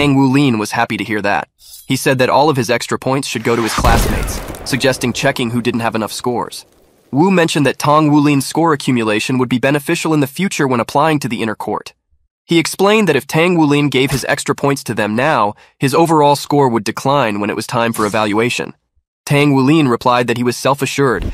Tang Wulin was happy to hear that. He said that all of his extra points should go to his classmates, suggesting checking who didn't have enough scores. Wu mentioned that Tang Wulin's score accumulation would be beneficial in the future when applying to the inner court. He explained that if Tang Wulin gave his extra points to them now, his overall score would decline when it was time for evaluation. Tang Wulin replied that he was self-assured and